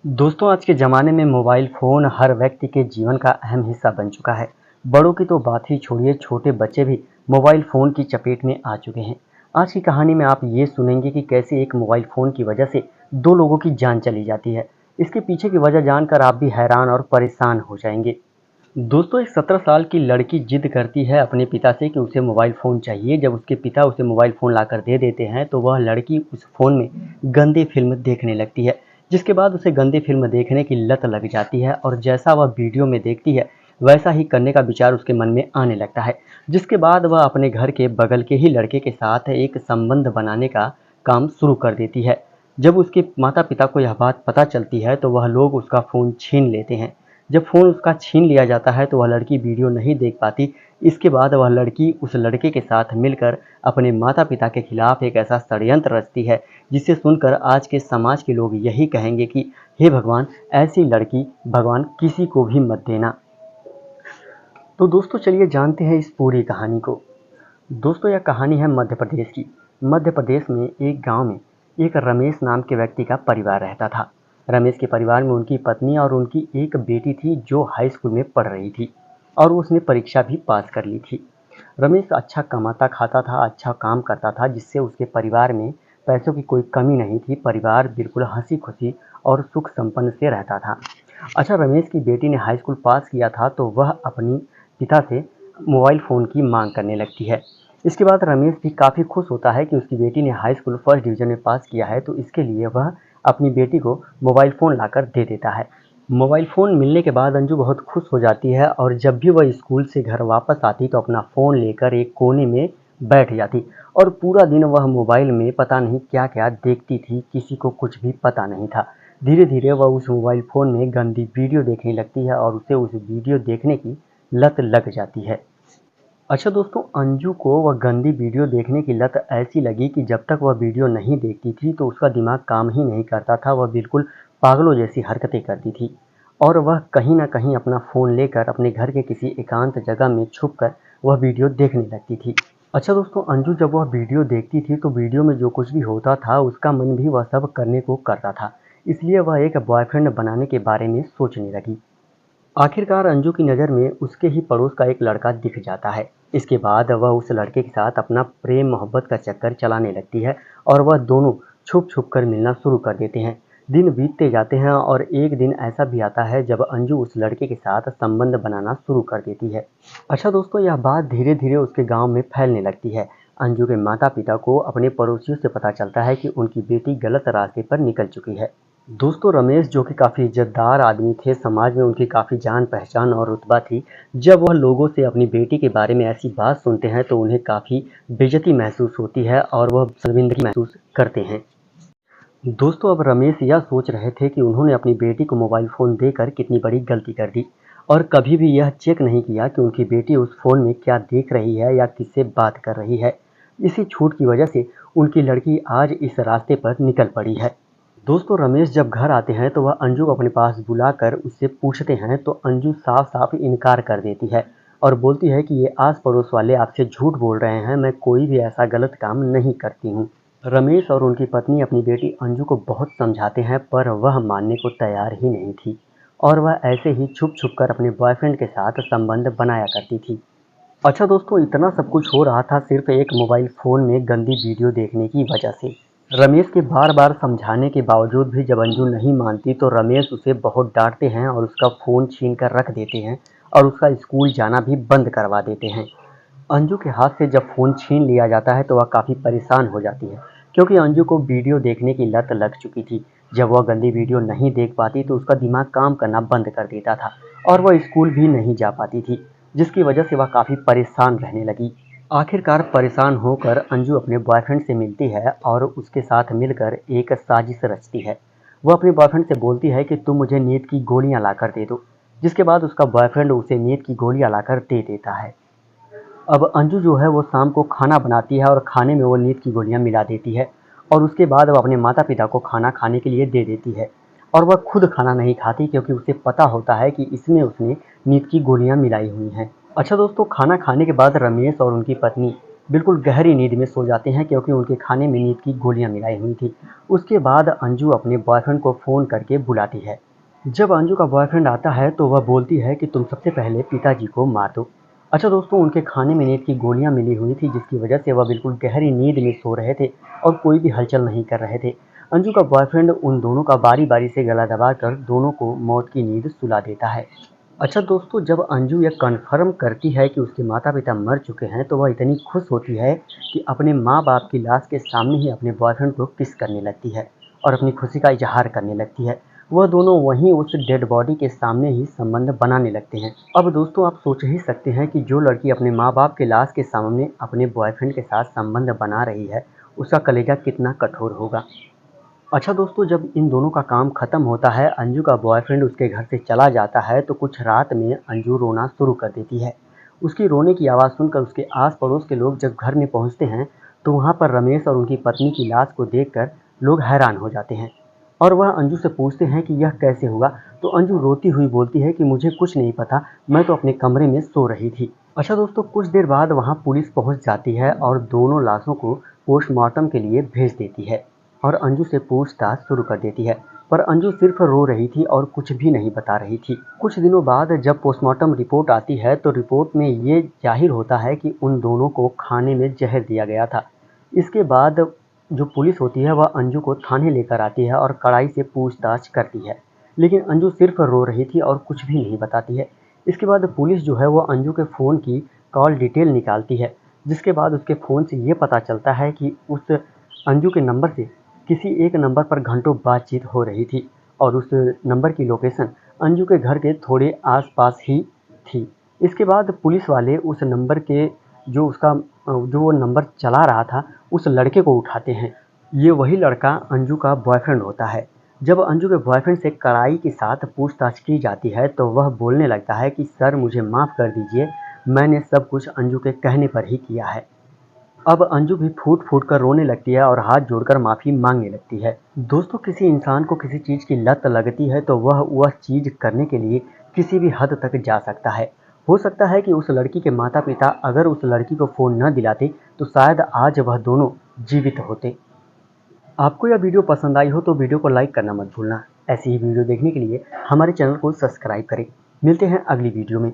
दोस्तों आज के ज़माने में मोबाइल फ़ोन हर व्यक्ति के जीवन का अहम हिस्सा बन चुका है। बड़ों की तो बात ही छोड़िए, छोटे बच्चे भी मोबाइल फ़ोन की चपेट में आ चुके हैं। आज की कहानी में आप ये सुनेंगे कि कैसे एक मोबाइल फ़ोन की वजह से दो लोगों की जान चली जाती है। इसके पीछे की वजह जानकर आप भी हैरान और परेशान हो जाएंगे। दोस्तों एक 17 साल की लड़की जिद करती है अपने पिता से कि उसे मोबाइल फ़ोन चाहिए। जब उसके पिता उसे मोबाइल फ़ोन लाकर दे देते हैं तो वह लड़की उस फ़ोन में गंदी फ़िल्म देखने लगती है, जिसके बाद उसे गंदी फ़िल्म देखने की लत लग जाती है और जैसा वह वीडियो में देखती है वैसा ही करने का विचार उसके मन में आने लगता है। जिसके बाद वह अपने घर के बगल के ही लड़के के साथ एक संबंध बनाने का काम शुरू कर देती है। जब उसके माता पिता को यह बात पता चलती है तो वह लोग उसका फ़ोन छीन लेते हैं। जब फ़ोन उसका छीन लिया जाता है तो वह लड़की वीडियो नहीं देख पाती। इसके बाद वह लड़की उस लड़के के साथ मिलकर अपने माता पिता के खिलाफ एक ऐसा षड्यंत्र रचती है, जिसे सुनकर आज के समाज के लोग यही कहेंगे कि हे भगवान, ऐसी लड़की भगवान किसी को भी मत देना। तो दोस्तों चलिए जानते हैं इस पूरी कहानी को। दोस्तों यह कहानी है मध्य प्रदेश की। मध्य प्रदेश में एक गांव में एक रमेश नाम के व्यक्ति का परिवार रहता था। रमेश के परिवार में उनकी पत्नी और उनकी एक बेटी थी जो हाई स्कूल में पढ़ रही थी और उसने परीक्षा भी पास कर ली थी। रमेश अच्छा कमाता खाता था, अच्छा काम करता था, जिससे उसके परिवार में पैसों की कोई कमी नहीं थी। परिवार बिल्कुल हंसी खुशी और सुख संपन्न से रहता था। अच्छा, रमेश की बेटी ने हाई स्कूल पास किया था तो वह अपनी पिता से मोबाइल फ़ोन की मांग करने लगती है। इसके बाद रमेश भी काफ़ी खुश होता है कि उसकी बेटी ने हाई स्कूल फर्स्ट डिवीज़न में पास किया है, तो इसके लिए वह अपनी बेटी को मोबाइल फ़ोन लाकर दे देता है। मोबाइल फ़ोन मिलने के बाद अंजू बहुत खुश हो जाती है और जब भी वह स्कूल से घर वापस आती तो अपना फ़ोन लेकर एक कोने में बैठ जाती और पूरा दिन वह मोबाइल में पता नहीं क्या-क्या देखती थी, किसी को कुछ भी पता नहीं था। धीरे-धीरे वह उस मोबाइल फ़ोन में गंदी वीडियो देखने लगती है और उसे उस वीडियो देखने की लत लग जाती है। अच्छा दोस्तों, अंजू को वह गंदी वीडियो देखने की लत ऐसी लगी कि जब तक वह वीडियो नहीं देखती थी तो उसका दिमाग काम ही नहीं करता था। वह बिल्कुल पागलों जैसी हरकतें करती थी और वह कहीं न कहीं अपना फ़ोन लेकर अपने घर के किसी एकांत जगह में छुपकर वह वीडियो देखने लगती थी। अच्छा दोस्तों, अंजू जब वह वीडियो देखती थी तो वीडियो में जो कुछ भी होता था उसका मन भी वह सब करने को करता था। इसलिए वह एक बॉयफ्रेंड बनाने के बारे में सोचने लगी। आखिरकार अंजू की नज़र में उसके ही पड़ोस का एक लड़का दिख जाता है। इसके बाद वह उस लड़के के साथ अपना प्रेम मोहब्बत का चक्कर चलाने लगती है और वह दोनों छुप छुप कर मिलना शुरू कर देते हैं। दिन बीतते जाते हैं और एक दिन ऐसा भी आता है जब अंजू उस लड़के के साथ संबंध बनाना शुरू कर देती है। अच्छा दोस्तों, यह बात धीरे धीरे उसके गांव में फैलने लगती है। अंजू के माता पिता को अपने पड़ोसियों से पता चलता है कि उनकी बेटी गलत रास्ते पर निकल चुकी है। दोस्तों रमेश जो कि काफ़ी इज़्ज़तदार आदमी थे, समाज में उनकी काफ़ी जान-पहचान और रुतबा थी। जब वह लोगों से अपनी बेटी के बारे में ऐसी बात सुनते हैं तो उन्हें काफ़ी बेइज़्ज़ती महसूस होती है और वह शर्मिंदगी महसूस करते हैं। दोस्तों अब रमेश यह सोच रहे थे कि उन्होंने अपनी बेटी को मोबाइल फ़ोन देकर कितनी बड़ी गलती कर दी और कभी भी यह चेक नहीं किया कि उनकी बेटी उस फ़ोन में क्या देख रही है या किससे बात कर रही है। इसी छूट की वजह से उनकी लड़की आज इस रास्ते पर निकल पड़ी है। दोस्तों रमेश जब घर आते हैं तो वह अंजू को अपने पास बुलाकर उससे पूछते हैं तो अंजू साफ साफ इनकार कर देती है और बोलती है कि ये आस पड़ोस वाले आपसे झूठ बोल रहे हैं, मैं कोई भी ऐसा गलत काम नहीं करती हूँ। रमेश और उनकी पत्नी अपनी बेटी अंजू को बहुत समझाते हैं पर वह मानने को तैयार ही नहीं थी और वह ऐसे ही छुप छुप कर अपने बॉयफ्रेंड के साथ संबंध बनाया करती थी। अच्छा दोस्तों, इतना सब कुछ हो रहा था सिर्फ एक मोबाइल फ़ोन में गंदी वीडियो देखने की वजह से। रमेश के बार बार समझाने के बावजूद भी जब अंजू नहीं मानती तो रमेश उसे बहुत डांटते हैं और उसका फ़ोन छीन कर रख देते हैं और उसका स्कूल जाना भी बंद करवा देते हैं। अंजू के हाथ से जब फ़ोन छीन लिया जाता है तो वह काफ़ी परेशान हो जाती है क्योंकि अंजू को वीडियो देखने की लत लग चुकी थी। जब वह गंदी वीडियो नहीं देख पाती तो उसका दिमाग काम करना बंद कर देता था और वह स्कूल भी नहीं जा पाती थी, जिसकी वजह से वह काफ़ी परेशान रहने लगी। आखिरकार परेशान होकर अंजू अपने बॉयफ्रेंड से मिलती है और उसके साथ मिलकर एक साजिश रचती है। वह अपने बॉयफ्रेंड से बोलती है कि तुम मुझे नींद की गोलियां लाकर दे दो, जिसके बाद उसका बॉयफ्रेंड उसे नींद की गोलियां लाकर दे देता है। अब अंजू जो है वो शाम को खाना बनाती है और खाने में वो नींद की गोलियां मिला देती है और उसके बाद वो अपने माता पिता को खाना खाने के लिए दे देती है और वह खुद खाना नहीं खाती क्योंकि उसे पता होता है कि इसमें उसने नींद की गोलियां मिलाई हुई हैं। अच्छा दोस्तों, खाना खाने के बाद रमेश और उनकी पत्नी बिल्कुल गहरी नींद में सो जाते हैं क्योंकि उनके खाने में नींद की गोलियां मिलाई हुई थी। उसके बाद अंजू अपने बॉयफ्रेंड को फ़ोन करके बुलाती है। जब अंजू का बॉयफ्रेंड आता है तो वह बोलती है कि तुम सबसे पहले पिताजी को मार दो। अच्छा दोस्तों, उनके खाने में नींद की गोलियां मिली हुई थी जिसकी वजह से वह बिल्कुल गहरी नींद में सो रहे थे और कोई भी हलचल नहीं कर रहे थे। अंजू का बॉयफ्रेंड उन दोनों का बारी बारी से गला दबाकर दोनों को मौत की नींद सुला देता है। अच्छा दोस्तों, जब अंजू यह कन्फर्म करती है कि उसके माता-पिता मर चुके हैं, तो वह इतनी खुश होती है कि अपने माँ-बाप की लाश के सामने ही अपने बॉयफ्रेंड को किस करने लगती है और अपनी खुशी का इज़हार करने लगती है। वह दोनों वहीं उस डेड बॉडी के सामने ही संबंध बनाने लगते हैं। अब दोस्तों, आप सोच ही सकते हैं कि जो लड़की अपने माँ-बाप के लाश के सामने अपने बॉयफ्रेंड के साथ संबंध बना रही है, उसका कलेजा कितना कठोर होगा। अच्छा दोस्तों, जब इन दोनों का काम खत्म होता है, अंजू का बॉयफ्रेंड उसके घर से चला जाता है तो कुछ रात में अंजू रोना शुरू कर देती है। उसकी रोने की आवाज़ सुनकर उसके आस पड़ोस के लोग जब घर में पहुंचते हैं तो वहां पर रमेश और उनकी पत्नी की लाश को देखकर लोग हैरान हो जाते हैं और वह अंजू से पूछते हैं कि यह कैसे हुआ। तो अंजू रोती हुई बोलती है कि मुझे कुछ नहीं पता, मैं तो अपने कमरे में सो रही थी। अच्छा दोस्तों, कुछ देर बाद वहां पुलिस पहुंच जाती है और दोनों लाशों को पोस्टमार्टम के लिए भेज देती है और अंजू से पूछताछ शुरू कर देती है। पर अंजू सिर्फ रो रही थी और कुछ भी नहीं बता रही थी। कुछ दिनों बाद जब पोस्टमार्टम रिपोर्ट आती है तो रिपोर्ट में ये जाहिर होता है कि उन दोनों को खाने में जहर दिया गया था। इसके बाद जो पुलिस होती है वह अंजू को थाने लेकर आती है और कड़ाई से पूछताछ करती है, लेकिन अंजू सिर्फ रो रही थी और कुछ भी नहीं बताती है। इसके बाद पुलिस जो है वो अंजू के फ़ोन की कॉल डिटेल निकालती है, जिसके बाद उसके फ़ोन से ये पता चलता है कि उस अंजू के नंबर से किसी एक नंबर पर घंटों बातचीत हो रही थी और उस नंबर की लोकेशन अंजू के घर के थोड़े आसपास ही थी। इसके बाद पुलिस वाले उस नंबर के जो वो नंबर चला रहा था उस लड़के को उठाते हैं। ये वही लड़का अंजू का बॉयफ्रेंड होता है। जब अंजू के बॉयफ्रेंड से कड़ाई के साथ पूछताछ की जाती है तो वह बोलने लगता है कि सर मुझे माफ़ कर दीजिए, मैंने सब कुछ अंजू के कहने पर ही किया है। अब अंजू भी फूट-फूट कर रोने लगती है और हाथ जोड़कर माफ़ी माँगने लगती है। दोस्तों, किसी इंसान को किसी चीज़ की लत लगती है तो वह चीज़ करने के लिए किसी भी हद तक जा सकता है। हो सकता है कि उस लड़की के माता-पिता अगर उस लड़की को फ़ोन न दिलाते तो शायद आज वह दोनों जीवित होते। आपको यह वीडियो पसंद आई हो तो वीडियो को लाइक करना मत भूलना। ऐसी ही वीडियो देखने के लिए हमारे चैनल को सब्सक्राइब करें। मिलते हैं अगली वीडियो में।